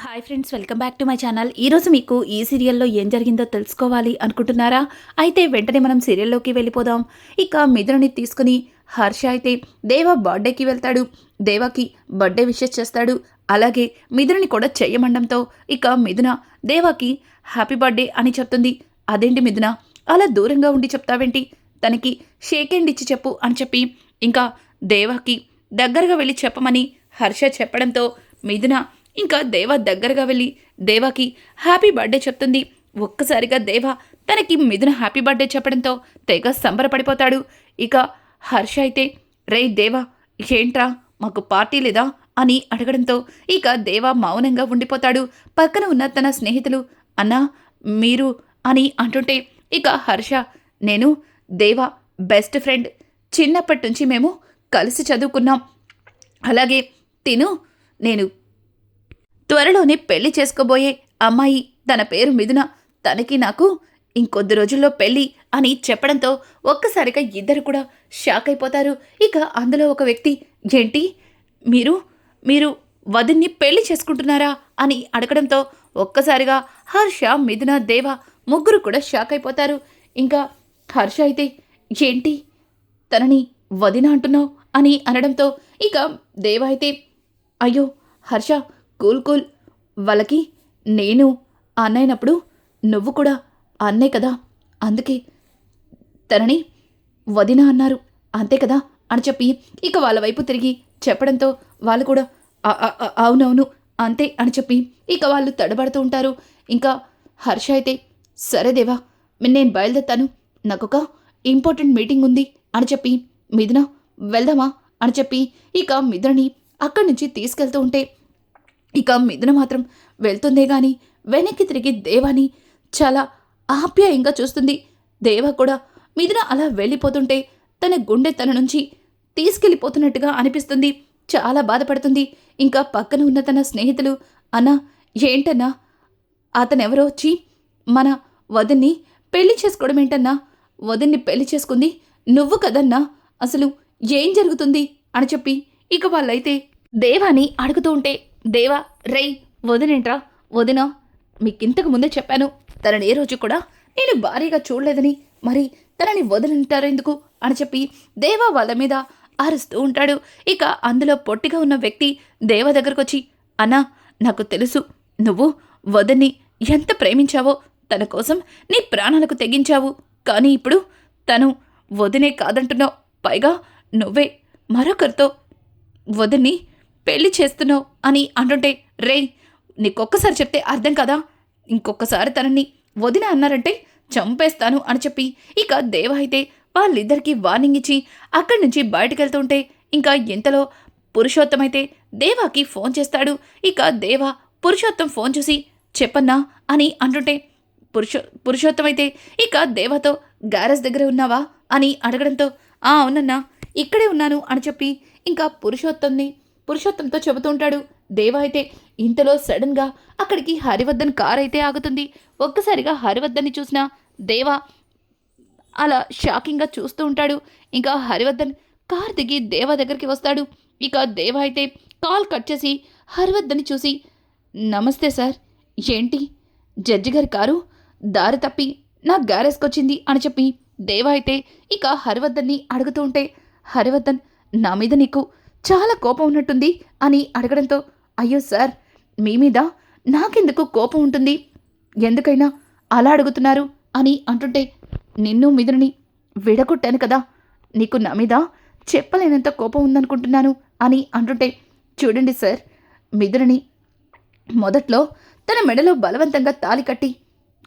Hi friends, welcome back to my channel. ఈరోజు మీకు ఈ సీరియల్లో ఏం జరిగిందో తెలుసుకోవాలి అనుకుంటున్నారా? అయితే వెంటనే మనం సీరియల్లోకి వెళ్ళిపోదాం. ఇక మిథునని తీసుకుని హర్ష అయితే దేవ బర్త్డేకి వెళ్తాడు. దేవాకి బర్త్డే విషెస్ చేస్తాడు. అలాగే మిథునని కూడా చెయ్యమండంతో ఇక మిథున దేవాకి హ్యాపీ బర్త్డే అని చెప్తుంది. అదేంటి మిథున, అలా దూరంగా ఉండి చెప్తావేంటి? తనకి షేక్ హ్యాండ్ ఇచ్చి చెప్పు అని చెప్పి ఇంకా దేవాకి దగ్గరగా వెళ్ళి చెప్పమని హర్ష చెప్పడంతో మిథున ఇంకా దేవ దగ్గరగా వెళ్ళి దేవాకి హ్యాపీ బర్త్డే చెప్తుంది. ఒక్కసారిగా దేవ తనకి మిథున హ్యాపీ బర్త్డే చెప్పడంతో తెగ సంబరపడిపోతాడు. ఇక హర్ష అయితే రే దేవా, ఏంట్రా మాకు పార్టీ లేదా అని అడగడంతో ఇక దేవ మౌనంగా ఉండిపోతాడు. పక్కన ఉన్న తన స్నేహితులు అన్నా మీరు అని అంటుంటే ఇక హర్ష నేను దేవ బెస్ట్ ఫ్రెండ్, చిన్నప్పటి నుంచి మేము కలిసి చదువుకున్నాం. అలాగే నేను త్వరలోనే పెళ్లి చేసుకోబోయే అమ్మాయి, తన పేరు మిథున, తనకి నాకు ఇంకొద్ది రోజుల్లో పెళ్లి అని చెప్పడంతో ఒక్కసారిగా ఇద్దరు కూడా షాక్ అయిపోతారు. ఇక అందులో ఒక వ్యక్తి ఏంటి మీరు వదిన్ని పెళ్లి చేసుకుంటున్నారా అని అడగడంతో ఒక్కసారిగా హర్ష, మిథున, దేవ ముగ్గురు కూడా షాక్ అయిపోతారు. ఇంకా హర్ష అయితే ఏంటి తనని వదిన అంటున్నావు అని అనడంతో ఇక దేవ అయితే అయ్యో హర్ష కూల్, వాళ్ళకి నేను అన్నయ్యనప్పుడు నువ్వు కూడా అన్నే కదా, అందుకే తనని వదిన అన్నారు అంతే కదా అని చెప్పి ఇక వాళ్ళ వైపు తిరిగి చెప్పడంతో వాళ్ళు కూడా అవునవును అంతే అని చెప్పి ఇక వాళ్ళు తడబడుతూ ఉంటారు. ఇంకా హర్ష అయితే సరే దేవా, నేను బయలుదేరుతాను, నాకొక ఇంపార్టెంట్ మీటింగ్ ఉంది అని చెప్పి మిథున వెళ్దామా అని చెప్పి ఇక మిథునని అక్కడి నుంచి తీసుకెళ్తూ ఉంటే ఇక మిథున మాత్రం వెళ్తుందే గాని వెనక్కి తిరిగి దేవాని చాలా ఆప్యాయంగా చూస్తుంది. దేవ కూడా మిథున అలా వెళ్ళిపోతుంటే తన గుండె తన నుంచి తీసుకెళ్ళిపోతున్నట్టుగా అనిపిస్తుంది. చాలా బాధపడుతుంది. ఇంకా పక్కన ఉన్న తన స్నేహితులు అన్నా ఏంటన్నా, అతనెవరో వచ్చి మన వదిన్ని పెళ్లి చేసుకోవడం ఏంటన్నా, వదిన్ని పెళ్లి చేసుకుంది నువ్వు కదన్నా, అసలు ఏం జరుగుతుంది అని చెప్పి ఇక వాళ్ళైతే దేవాని అడుగుతూ ఉంటే దేవా రేయ్ వదినేంట్రా, వదిన మీకింతకు ముందే చెప్పాను, తనని ఏ రోజు కూడా నేను భారీగా చూడలేదని, మరి తనని వదిలింటారెందుకు అని చెప్పి దేవా వాళ్ళ మీద అరుస్తూ ఉంటాడు. ఇక అందులో పొట్టిగా ఉన్న వ్యక్తి దేవ దగ్గరకు వచ్చి అన్నా నాకు తెలుసు నువ్వు వదిన్ని ఎంత ప్రేమించావో, తన కోసం నీ ప్రాణాలకు తెగించావు, కానీ ఇప్పుడు తను వదినే కాదంటున్నావు, పైగా నువ్వే మరొకరితో వదిన్ని పెళ్లి చేస్తున్నావు అని అంటుంటే రేయ్ నీకొక్కసారి చెప్తే అర్థం కదా, ఇంకొకసారి తనని వదిన అన్నారంటే చంపేస్తాను అని చెప్పి ఇక దేవ అయితే వాళ్ళిద్దరికీ వార్నింగ్ ఇచ్చి అక్కడి నుంచి బయటకెళ్తుంటే ఇంకా ఇంతలో పురుషోత్తం అయితే దేవాకి ఫోన్ చేస్తాడు. ఇక దేవ పురుషోత్తం ఫోన్ చూసి చెప్పన్నా అని అంటుంటే పురుషోత్తం అయితే ఇక దేవతో గ్యారేజ్ దగ్గర ఉన్నావా అని అడగడంతో అవునన్నా ఇక్కడే ఉన్నాను అని చెప్పి ఇంకా పురుషోత్తంతో చెబుతూ ఉంటాడు. దేవ అయితే ఇంతలో సడన్గా అక్కడికి హరివర్ధన్ కార్ అయితే ఆగుతుంది. ఒక్కసారిగా హరివర్ధన్ని చూసిన దేవ అలా షాకింగ్గా చూస్తూ ఉంటాడు. ఇంకా హరివర్ధన్ కార్ దిగి దేవ దగ్గరికి వస్తాడు. ఇక దేవ అయితే కాల్ కట్ చేసి హరివర్ధన్ని చూసి నమస్తే సార్, ఏంటి జడ్జి గారి కారు దారి తప్పి నా గ్యారేజ్కి వచ్చింది అని చెప్పి దేవ అయితే ఇక హరివర్ధన్ని అడుగుతూ ఉంటే హరివర్ధన్ నా మీద నీకు చాలా కోపం ఉన్నట్టుంది అని అడగడంతో అయ్యో సార్, మీ మీద నాకెందుకు కోపం ఉంటుంది, ఎందుకైనా అలా అడుగుతున్నారు అని అంటుంటే నిన్ను మిథునని విడగొట్టాను కదా, నీకు నా మీద చెప్పలేనంత కోపం ఉందనుకుంటున్నాను అని అంటుంటే చూడండి సార్, మిథునని మొదట్లో తన మెడలో బలవంతంగా తాళి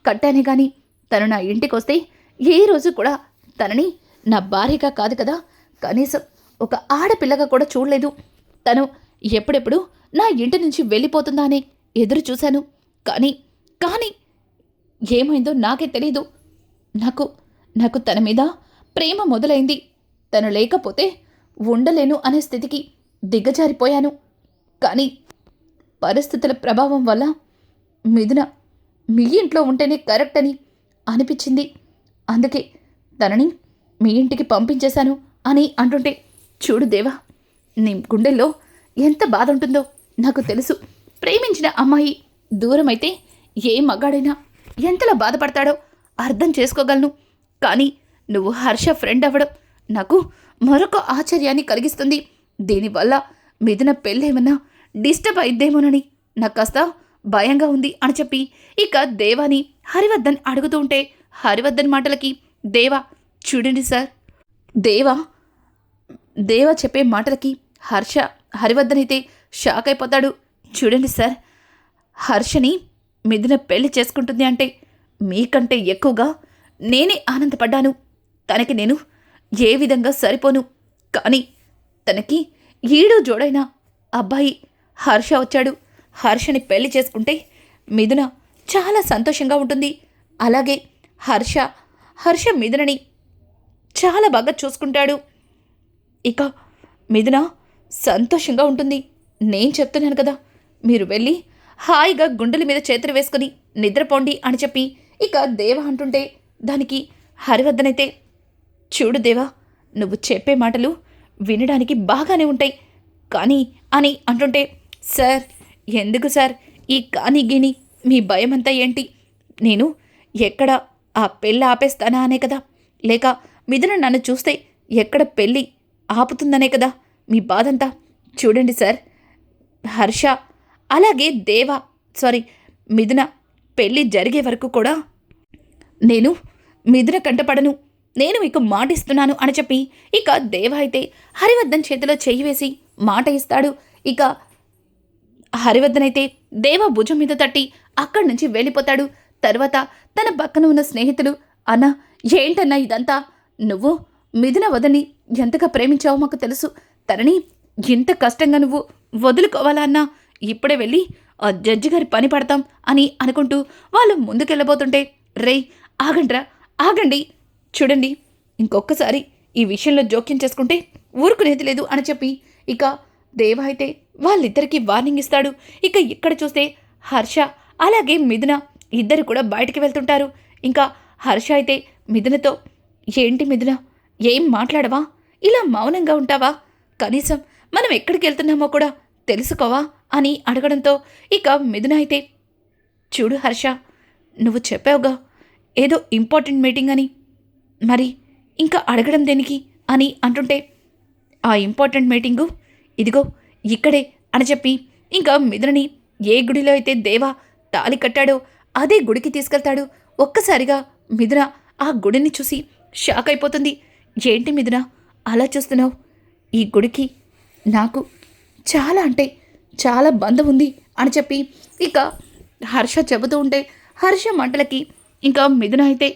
కట్టానే కానీ తను నా ఇంటికి వస్తే ఏ రోజు కూడా తనని నా భార్యగా కాదు కదా, కనీసం ఒక ఆడపిల్లగా కూడా చూడలేదు. తను ఎప్పుడెప్పుడు నా ఇంటి నుంచి వెళ్ళిపోతుందా అని ఎదురు చూశాను, కానీ ఏమైందో నాకే తెలీదు. నాకు తన మీద ప్రేమ మొదలైంది. తను లేకపోతే ఉండలేను అనే స్థితికి దిగజారిపోయాను. కానీ పరిస్థితుల ప్రభావం వల్ల మిథున మీ ఇంట్లో ఉంటేనే కరెక్ట్ అని అనిపించింది, అందుకే తనని మీ ఇంటికి పంపించేశాను అని అంటుంటే చూడు దేవా, నీ గుండెల్లో ఎంత బాధ ఉంటుందో నాకు తెలుసు. ప్రేమించిన అమ్మాయి దూరమైతే ఏ మగాడైనా ఎంతలా బాధపడతాడో అర్థం చేసుకోగలను. కానీ నువ్వు హర్ష ఫ్రెండ్ అవ్వడం నాకు మరొక ఆశ్చర్యాన్ని కలిగిస్తుంది. దీనివల్ల మిథున పెళ్ళేమన్నా డిస్టర్బ్ అయిద్దేమోనని నాకు కాస్త భయంగా ఉంది అని చెప్పి ఇక దేవాని హరివర్ధన్ అడుగుతూ ఉంటే హరివర్ధన్ మాటలకి దేవా చూడండి సార్, దేవా చెప్పే మాటలకి హరివర్ధన్ అయితే షాక్ అయిపోతాడు. చూడండి సార్, హర్షని మిథున పెళ్లి చేసుకుంటుంది అంటే మీకంటే ఎక్కువగా నేనే ఆనందపడ్డాను. తనకి నేను ఏ విధంగా సరిపోను, కానీ తనకి ఈడు జోడైన అబ్బాయి హర్ష వచ్చాడు. హర్షని చేసుకుంటే మిథున చాలా సంతోషంగా ఉంటుంది. అలాగే హర్ష మిథునని చాలా బాగా చూసుకుంటాడు. ఇక మిథున సంతోషంగా ఉంటుంది. నేను చెప్తున్నాను కదా, మీరు వెళ్ళి హాయిగా గుండెల మీద చేతులు వేసుకుని నిద్రపోండి అని చెప్పి ఇక దేవ అంటుంటే దానికి హరివర్ధన్ అయితే, చూడు దేవా, నువ్వు చెప్పే మాటలు వినడానికి బాగానే ఉంటాయి కానీ అని అంటుంటే, సార్ ఎందుకు సార్ ఈ కానీ గిని మీ భయమంతా ఏంటి? నేను ఎక్కడ ఆ పెళ్ళి ఆపేస్తానా అనే కదా, లేక మిథున నన్ను చూస్తే ఎక్కడ పెళ్ళి ఆపుతుందనే కదా మీ బాధంతా? చూడండి సార్, హర్ష అలాగే మిథున పెళ్ళి జరిగే వరకు కూడా నేను మిథున కంటపడను, నేను మీకు మాట ఇస్తున్నాను అని చెప్పి ఇక దేవ అయితే హరివర్ధన్ చేతిలో చెయ్యి వేసి మాట ఇస్తాడు. ఇక హరివర్ధన్ అయితే దేవ భుజం మీద తట్టి అక్కడి నుంచి వెళ్ళిపోతాడు. తర్వాత తన పక్కన ఉన్న స్నేహితులు, అన్న ఏంటన్నా ఇదంతా? నువ్వు మిథున వదని ఎంతగా ప్రేమించావో మాకు తెలుసు. తనని ఇంత కష్టంగా నువ్వు వదులుకోవాలా అన్నా? ఇప్పుడే వెళ్ళి ఆ జడ్జి గారి పని పడతాం అని అనుకుంటూ వాళ్ళు ముందుకెళ్ళబోతుంటే, రేయ్ ఆగండి, చూడండి, ఇంకొకసారి ఈ విషయంలో జోక్యం చేసుకుంటే ఊరుకునేది లేదు అని చెప్పి ఇక దేవ అయితే వాళ్ళిద్దరికీ వార్నింగ్ ఇస్తాడు. ఇక ఇక్కడ చూస్తే హర్ష అలాగే మిథున ఇద్దరు కూడా బయటికి వెళ్తుంటారు. ఇంకా హర్ష అయితే మిథునతో, ఏంటి మిథున, ఏం మాట్లాడవా? ఇలా మౌనంగా ఉంటావా? కనీసం మనం ఎక్కడికి వెళ్తున్నామో కూడా తెలుసుకోవా అని అడగడంతో ఇక మిథున అయితే, చూడు హర్ష, నువ్వు చెప్పావుగా ఏదో ఇంపార్టెంట్ మీటింగ్ అని, మరి ఇంకా అడగడం దేనికి అని అంటుంటే, ఆ ఇంపార్టెంట్ మీటింగు ఇదిగో ఇక్కడే అని చెప్పి ఇంకా మిథునని ఏ గుడిలో అయితే దేవా తాళి కట్టాడో అదే గుడికి తీసుకెళ్తాడు. ఒక్కసారిగా మిథున ఆ గుడిని చూసి షాక్ అయిపోతుంది. ఏంటి మిథున అలా చూస్తున్నావు? ఈ గుడికి నాకు చాలా అంటే చాలా బంధం ఉంది అని చెప్పి ఇక హర్ష చెబుతూ ఉంటే హర్ష మంటలకి ఇంకా మిథున అయితే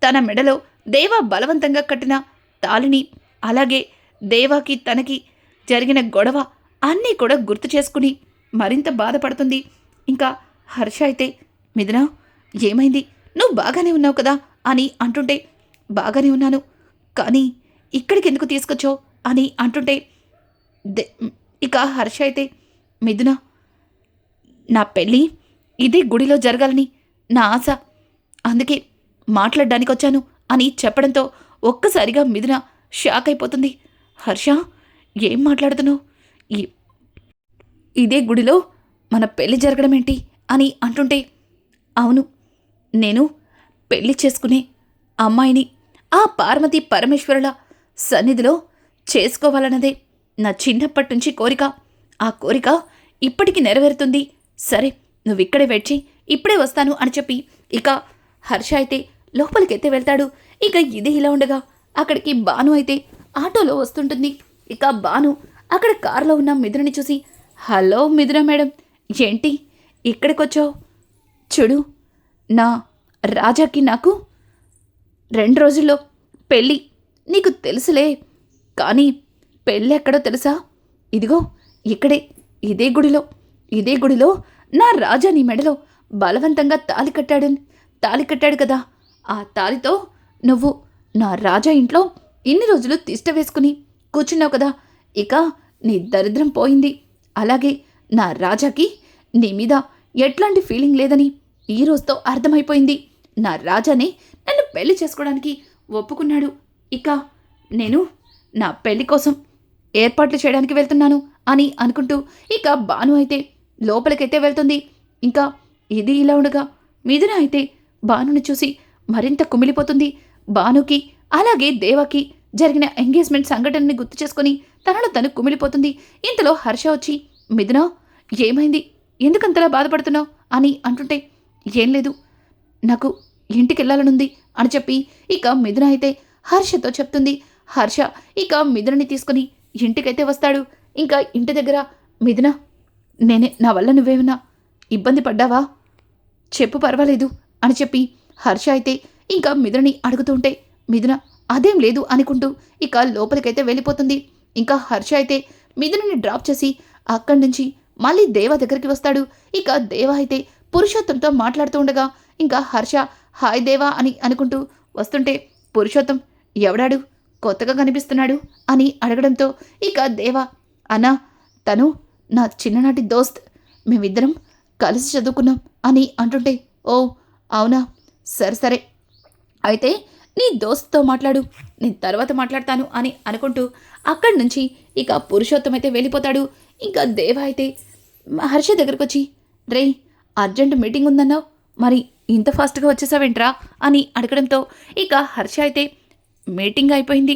తన మెడలో దేవా బలవంతంగా కట్టిన తాళిని అలాగే దేవాకి తనకి జరిగిన గొడవ అన్నీ కూడా గుర్తు చేసుకుని మరింత బాధపడుతుంది. ఇంకా హర్ష అయితే, మిథున ఏమైంది? నువ్వు బాగానే ఉన్నావు కదా అని అంటుంటే, బాగానే ఉన్నాను, కానీ ఇక్కడికి ఎందుకు తీసుకొచ్చావు అని అంటుంటే ఇక హర్ష అయితే, మిథున నా పెళ్ళి ఇదే గుడిలో జరగాలని నా ఆశ, అందుకే మాట్లాడడానికి వచ్చాను అని చెప్పడంతో ఒక్కసారిగా మిథున షాక్ అయిపోతుంది. హర్ష ఏం మాట్లాడుతున్నావు? ఇదే గుడిలో మన పెళ్లి జరగడం ఏంటి అని అంటుంటే, అవును, నేను పెళ్లి చేసుకునే అమ్మాయిని ఆ పార్వతీ పరమేశ్వరుల సన్నిధిలో చేసుకోవాలన్నదే నా చిన్నప్పటి నుంచి కోరిక. ఆ కోరిక ఇప్పటికి నెరవేరుతుంది. సరే, నువ్వు ఇక్కడే వెయిట్ చేయి, ఇప్పుడే వస్తాను అని చెప్పి ఇక హర్ష అయితే లోపలికైతే వెళ్తాడు. ఇక ఇది ఇలా ఉండగా అక్కడికి భాను అయితే ఆటోలో వస్తుంటుంది. ఇక భాను అక్కడ కారులో ఉన్న మిథునని చూసి, హలో మిథున మేడం, ఏంటి ఇక్కడికొచ్చావు? చూడు, నా రాజాకి నాకు 2 రోజుల్లో పెళ్ళి, నీకు తెలుసులే, కానీ పెళ్ళి ఎక్కడో తెలుసా? ఇదిగో ఇక్కడే, ఇదే గుడిలో నా రాజా నీ మెడలో బలవంతంగా తాళి కట్టాడు కదా. ఆ తాళితో నువ్వు నా రాజా ఇంట్లో ఇన్ని రోజులు తిష్ట వేసుకుని కూర్చున్నావు కదా. ఇక నీ దరిద్రం పోయింది. అలాగే నా రాజాకి నీ మీద ఎట్లాంటి ఫీలింగ్ లేదని ఈ రోజుతో అర్థమైపోయింది. నా రాజానే నన్ను పెళ్లి చేసుకోవడానికి ఒప్పుకున్నాడు. ఇక నేను నా పెళ్లి కోసం ఏర్పాట్లు చేయడానికి వెళ్తున్నాను అని అనుకుంటూ ఇక భాను అయితే లోపలికైతే వెళ్తుంది. ఇంకా ఇది ఇలా ఉండగా మిథున అయితే భానుని చూసి మరింత కుమిలిపోతుంది. భానుకి అలాగే దేవాకి జరిగిన ఎంగేజ్మెంట్ సంఘటనని గుర్తు చేసుకుని తనలో తను కుమిలిపోతుంది. ఇంతలో హర్ష వచ్చి, మిథున ఏమైంది, ఎందుకంతలా బాధపడుతున్నావు అని అంటుంటే, ఏం లేదు, నాకు ఇంటికి వెళ్ళాలనుంది అని చెప్పి ఇక మిథున అయితే హర్షతో చెప్తుంది. హర్ష ఇక మిథునని తీసుకుని ఇంటికైతే వస్తాడు. ఇంకా ఇంటి దగ్గర, మిథున నా వల్ల నువ్వేమన్నా ఇబ్బంది పడ్డావా, చెప్పు, పర్వాలేదు అని చెప్పి హర్ష అయితే ఇంకా మిథునని అడుగుతుంటే, మిథున అదేం లేదు అనుకుంటూ ఇక లోపలికైతే వెళ్ళిపోతుంది. ఇంకా హర్ష అయితే మిథునని డ్రాప్ చేసి అక్కడి నుంచి మళ్ళీ దేవ దగ్గరికి వస్తాడు. ఇక దేవ అయితే పురుషోత్తంతో మాట్లాడుతూ ఉండగా ఇంకా హర్ష హాయ్ దేవా అని అనుకుంటూ వస్తుంటే, పురుషోత్తం ఎవడాడు, కొత్తగా కనిపిస్తున్నాడు అని అడగడంతో ఇక దేవ, అన్నా తను నా చిన్ననాటి దోస్త్, మేమిద్దరం కలిసి చదువుకున్నాం అని అంటుంటే, ఓ అవునా, సరే అయితే నీ దోస్త్తో మాట్లాడు, నేను తర్వాత మాట్లాడతాను అని అనుకుంటూ అక్కడి నుంచి ఇక పురుషోత్తం అయితే వెళ్ళిపోతాడు. ఇంకా దేవ అయితే హర్ష దగ్గరకు వచ్చి, రే అర్జెంట్ మీటింగ్ ఉందన్నావు, మరి ఇంత ఫాస్ట్గా వచ్చేసావేంట్రా అని అడగడంతో ఇక హర్ష అయితే, మీటింగ్ అయిపోయింది,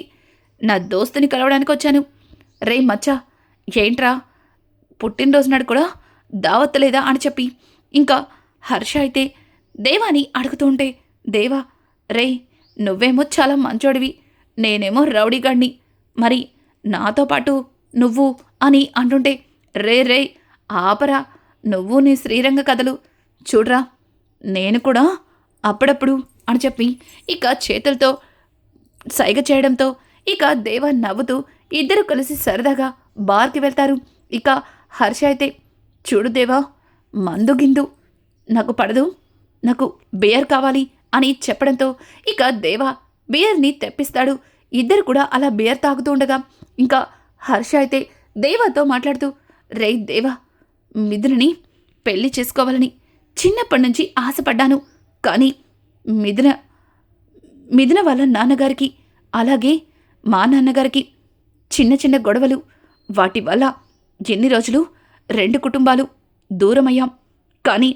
నా దోస్తుని కలవడానికి వచ్చాను. రే మచ్చా, ఏంట్రా పుట్టినరోజు నాడు కూడా దావత్ లేదా అని చెప్పి ఇంకా హర్ష అయితే దేవాని అడుగుతూ ఉంటే, దేవా రే నువ్వేమో చాలా మంచోడివి, నేనేమో రౌడీగాడిని, మరి నాతో పాటు నువ్వు అని అంటుంటే, రే ఆపరా, నువ్వు నీ శ్రీరంగ కథలు, చూడ్రా నేను కూడా అప్పుడప్పుడు అని చెప్పి ఇక చేతులతో సైగ చేయడంతో ఇక దేవ నవ్వుతూ ఇద్దరు కలిసి సరదాగా బార్కి వెళ్తారు. ఇక హర్ష అయితే, చూడు దేవా, మందు గిందు నాకు పడదు, నాకు బియర్ కావాలి అని చెప్పడంతో ఇక దేవ బియర్ని తెప్పిస్తాడు. ఇద్దరు కూడా అలా బియర్ తాగుతూ ఉండగా ఇంకా హర్ష అయితే దేవాతో మాట్లాడుతూ, రే దేవా, మిథునని పెళ్లి చేసుకోవాలని చిన్నప్పటి నుంచి ఆశపడ్డాను, కానీ మిథున వాళ్ళ నాన్నగారికి అలాగే మా నాన్నగారికి చిన్న గొడవలు, వాటి వల్ల ఎన్ని రోజులు 2 కుటుంబాలు దూరమయ్యాం. కానీ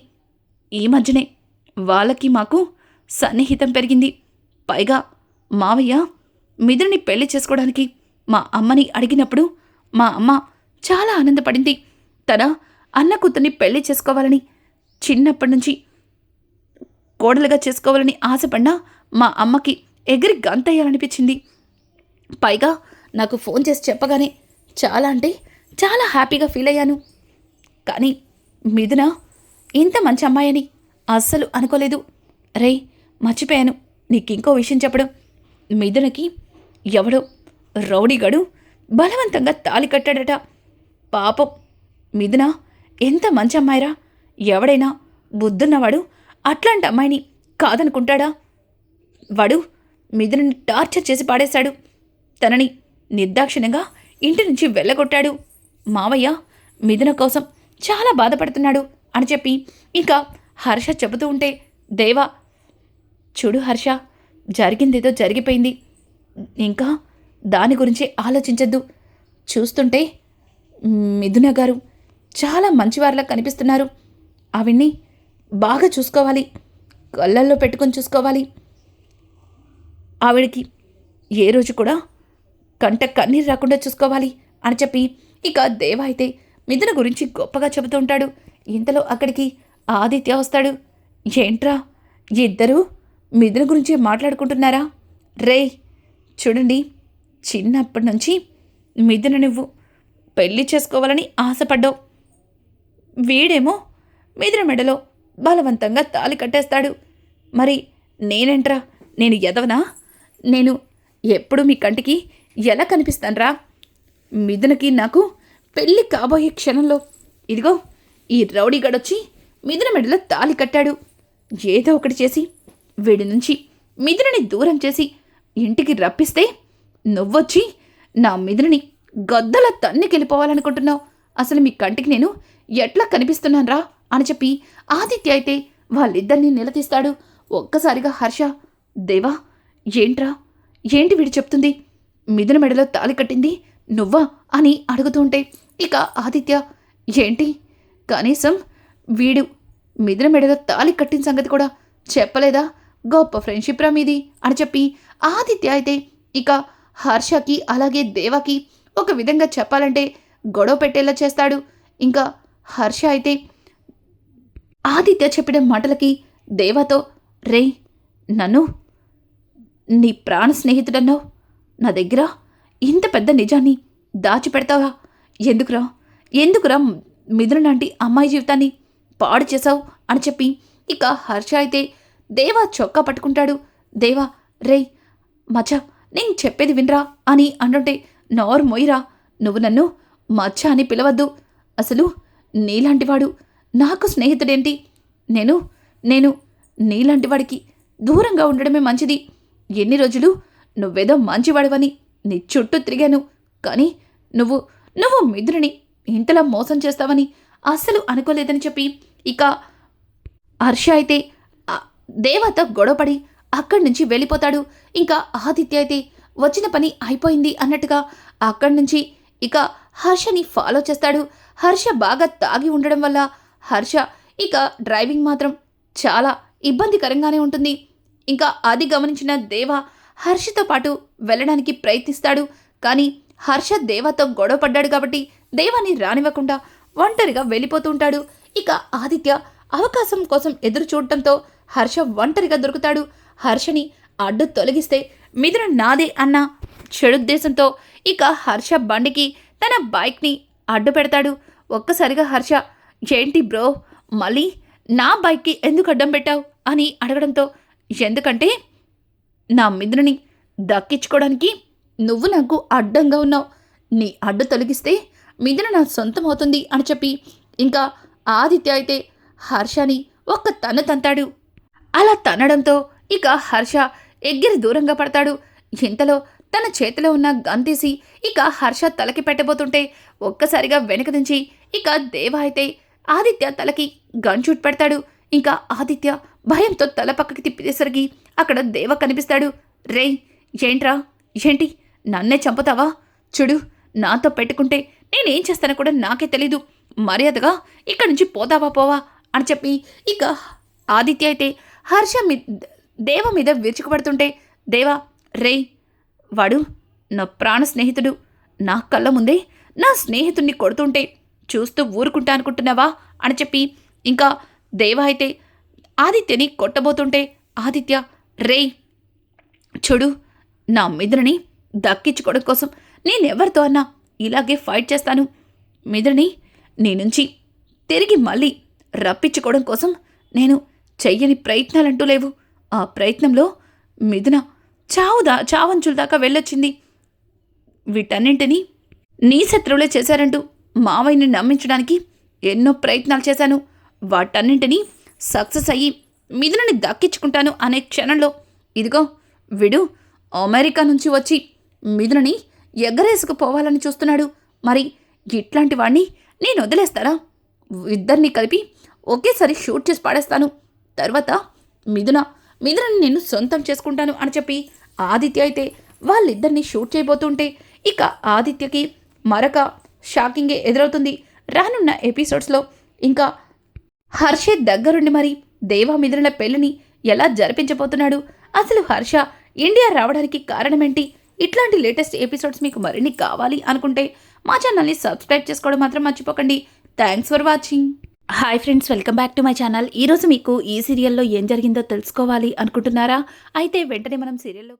ఈ మధ్యనే వాళ్ళకి మాకు సన్నిహితం పెరిగింది. పైగా మావయ్య మిథునని పెళ్లి చేసుకోవడానికి మా అమ్మని అడిగినప్పుడు మా అమ్మ చాలా ఆనందపడింది. తన అన్న కూతుర్ని పెళ్లి చేసుకోవాలని, చిన్నప్పటి నుంచి కోడలుగా చేసుకోవాలని ఆశపడినా మా అమ్మకి ఎగిరి గంతయ్యాలనిపించింది. పైగా నాకు ఫోన్ చేసి చెప్పగానే చాలా అంటే చాలా హ్యాపీగా ఫీల్ అయ్యాను. కానీ మిథున ఇంత మంచి అమ్మాయని అస్సలు అనుకోలేదు. రే మర్చిపోయాను నీకు ఇంకో విషయం చెప్పడం, మిథునకి ఎవడో రౌడీగాడు బలవంతంగా తాళి కట్టాడట. పాపం మిథున ఎంత మంచి అమ్మాయిరా, ఎవడైనా బుద్ధున్నవాడు అట్లాంటి అమ్మాయిని కాదనుకుంటాడా? వాడు మిథునని టార్చర్ చేసి పాడేశాడు, తనని నిర్దాక్షిణ్యంగా ఇంటి నుంచి వెళ్ళగొట్టాడు. మావయ్య మిథున కోసం చాలా బాధపడుతున్నాడు అని చెప్పి ఇంకా హర్ష చెబుతూ ఉంటే, దేవా చూడు హర్ష, జరిగిందేదో జరిగిపోయింది, ఇంకా దాని గురించి ఆలోచించద్దు. చూస్తుంటే మిథున గారు చాలా మంచివారిలా కనిపిస్తున్నారు, ఆవిడ్ని బాగా చూసుకోవాలి, కళ్ళల్లో పెట్టుకొని చూసుకోవాలి, ఆవిడికి ఏ రోజు కూడా కంట కన్నీరు రాకుండా చూసుకోవాలి అని చెప్పి ఇక దేవ అయితే మిథున గురించి గొప్పగా చెబుతూ ఉంటాడు. ఇంతలో అక్కడికి ఆదిత్య వస్తాడు. ఏంట్రా ఇద్దరూ మిథున గురించి మాట్లాడుకుంటున్నారా? రే చూడండి, చిన్నప్పటి నుంచి మిథున నువ్వు పెళ్లి చేసుకోవాలని ఆశపడ్డావు, వీడేమో మిథున మెడలో బలవంతంగా తాళి కట్టేస్తాడు. మరి నేనేంట్రా, నేను ఎదవనా? నేను ఎప్పుడు మీ కంటికి ఎలా కనిపిస్తాన్రా? మిథునకి నాకు పెళ్ళి కాబోయే క్షణంలో ఇదిగో ఈ రౌడీగాడొచ్చి మిథున మెడలో తాళి కట్టాడు. ఏదో ఒకటి చేసి వీడి నుంచి మిథునని దూరం చేసి ఇంటికి రప్పిస్తే నువ్వొచ్చి నా మిథునని గద్దలా తన్నికెళ్ళిపోవాలనుకుంటున్నావు. అసలు మీ కంటికి నేను ఎట్లా కనిపిస్తున్నాన్రా అని చెప్పి ఆదిత్య అయితే వాళ్ళిద్దరినీ నిలదీస్తాడు. ఒక్కసారిగా హర్ష, దేవా ఏంట్రా, ఏంటి వీడు చెప్తుంది, మిథున మెడలో తాళి కట్టింది నువ్వా అని అడుగుతూ ఉంటే ఇక ఆదిత్య, ఏంటి కనీసం వీడు మిథున మెడలో తాళి కట్టిన సంగతి కూడా చెప్పలేదా? గొప్ప ఫ్రెండ్షిప్ రా మీది అని చెప్పి ఆదిత్య అయితే ఇక హర్షకి అలాగే దేవాకి ఒక విధంగా చెప్పాలంటే గొడవ పెట్టేలా చేస్తాడు. ఇంకా హర్ష అయితే ఆదిత్య చెప్పిన మాటలకి దేవాతో, రే నన్ను నీ ప్రాణ స్నేహితుడన్నావు, నా దగ్గర ఇంత పెద్ద నిజాన్ని దాచిపెడతావా? ఎందుకురా మిథున లాంటి అమ్మాయి జీవితాన్ని పాడు చేశావు అని చెప్పి ఇక హర్ష అయితే దేవా చొక్కా పట్టుకుంటాడు. దేవా, రే మచ్చ నేను చెప్పేది వినరా అని అంటుంటే, నోరు మొయ్యరా, నువ్వు నన్ను మచ్చ అని పిలవద్దు. అసలు నీలాంటివాడు నాకు స్నేహితుడేంటి? నేను నీలాంటివాడికి దూరంగా ఉండడమే మంచిది. ఎన్ని రోజులు నువ్వేదో మంచివాడివని నీ చుట్టూ తిరిగాను, కానీ నువ్వు మిథునని ఇంతలా మోసం చేస్తావని అస్సలు అనుకోలేదని చెప్పి ఇక హర్ష అయితే దేవతో గొడవపడి అక్కడి నుంచి వెళ్ళిపోతాడు. ఇంకా ఆదిత్య అయితే వచ్చిన పని అయిపోయింది అన్నట్టుగా అక్కడి నుంచి ఇక హర్షని ఫాలో చేస్తాడు. హర్ష బాగా తాగి ఉండడం వల్ల హర్ష ఇక డ్రైవింగ్ మాత్రం చాలా ఇబ్బందికరంగానే ఉంటుంది. ఇంకా అది గమనించిన దేవ హర్షతో పాటు వెళ్ళడానికి ప్రయత్నిస్తాడు. కానీ హర్ష దేవతో గొడవ పడ్డాడు కాబట్టి దేవాని రానివ్వకుండా ఒంటరిగా వెళ్ళిపోతూ ఉంటాడు. ఇక ఆదిత్య అవకాశం కోసం ఎదురు చూడటంతో హర్ష ఒంటరిగా దొరుకుతాడు. హర్షని అడ్డు తొలగిస్తే మిథున నాదే అన్న చెడుద్దేశంతో ఇక హర్ష బండికి తన బైక్ని అడ్డు పెడతాడు. ఒక్కసారిగా హర్ష, ఏంటి బ్రో మళ్ళీ నా బైక్కి ఎందుకు అడ్డం పెట్టావు అని అడగడంతో, ఎందుకంటే నా మిథునని దక్కించుకోవడానికి నువ్వు నాకు అడ్డంగా ఉన్నావు, నీ అడ్డు తొలగిస్తే మిథున నా సొంతం అవుతుంది అని చెప్పి ఇంకా ఆదిత్య అయితే హర్షని ఒక్క తన్ను తంతాడు. అలా తన్నడంతో ఇక హర్ష ఎగిరి దూరంగా పడతాడు. ఇంతలో తన చేతిలో ఉన్న గన్ తీసి ఇక హర్ష తలకి పెట్టబోతుంటే ఒక్కసారిగా వెనక నుంచి ఇక దేవ అయితే ఆదిత్య తలకి గన్ షూట్ పెడతాడు. ఇంకా ఆదిత్య భయంతో తల పక్కకి తిప్పేసరికి అక్కడ దేవ కనిపిస్తాడు. రే ఏంటి నన్నే చంపుతావా? చూడు, నాతో పెట్టుకుంటే నేనేం చేస్తానో కూడా నాకే తెలీదు, మర్యాదగా ఇక్కడి నుంచి పోవా అని చెప్పి ఇక ఆదిత్య అయితే హర్ష దేవ మీద విరుచుకుపడుతుంటే, దేవా, రే వాడు నా ప్రాణ స్నేహితుడు, నా కళ్ళ ముందే నా స్నేహితుడిని కొడుతుంటే చూస్తూ ఊరుకుంటా అనుకుంటున్నావా అని చెప్పి ఇంకా దేవ అయితే ఆదిత్యని కొట్టబోతుంటే ఆదిత్య, రే చూడు, నా మిథునని దక్కించుకోవడం కోసం నేనెవరితో అన్నా ఇలాగే ఫైట్ చేస్తాను. మిథునని నీ నుంచి తిరిగి మళ్ళీ రప్పించుకోవడం కోసం నేను చెయ్యని ప్రయత్నాలంటూ లేవు. ఆ ప్రయత్నంలో మిథున చావంచుల దాకా వెళ్ళొచ్చింది. వీటన్నింటినీ నీ శత్రువులే చేశారంటూ మావయ్యని నమ్మించడానికి ఎన్నో ప్రయత్నాలు చేశాను. వాటన్నింటినీ సక్సెస్ అయ్యి మిథునని దక్కించుకుంటాను అనే క్షణంలో ఇదిగో వీడు అమెరికా నుంచి వచ్చి మిథునని ఎగరేసుకుపోవాలని చూస్తున్నాడు. మరి ఇట్లాంటి వాడిని నేను వదిలేస్తారా? ఇద్దరిని కలిపి ఒకేసారి షూట్ చేసి పాడేస్తాను. తర్వాత మిథునని నేను సొంతం చేసుకుంటాను అని చెప్పి ఆదిత్య అయితే వాళ్ళిద్దరిని షూట్ చేయబోతుంటే ఇక ఆదిత్యకి మరొక షాకింగే ఎదురవుతుంది. రానున్న ఎపిసోడ్స్లో ఇంకా హర్షిత్ దగ్గరుండి మరి దేవా మిథునల పెళ్లిని ఎలా జరిపించబోతున్నాడు, అసలు హర్ష ఇండియా రావడానికి కారణమేంటి? ఇట్లాంటి లేటెస్ట్ ఎపిసోడ్స్ మీకు మరిన్ని కావాలి అనుకుంటే మా ఛానల్ని సబ్స్క్రైబ్ చేసుకోవడం మాత్రం మర్చిపోకండి. Thanks for watching. Hi friends, welcome back to my channel. ఈరోజు మీకు ఈ సీరియల్లో ఏం జరిగిందో తెలుసుకోవాలి అనుకుంటున్నారా? అయితే వెంటనే మనం సీరియల్లో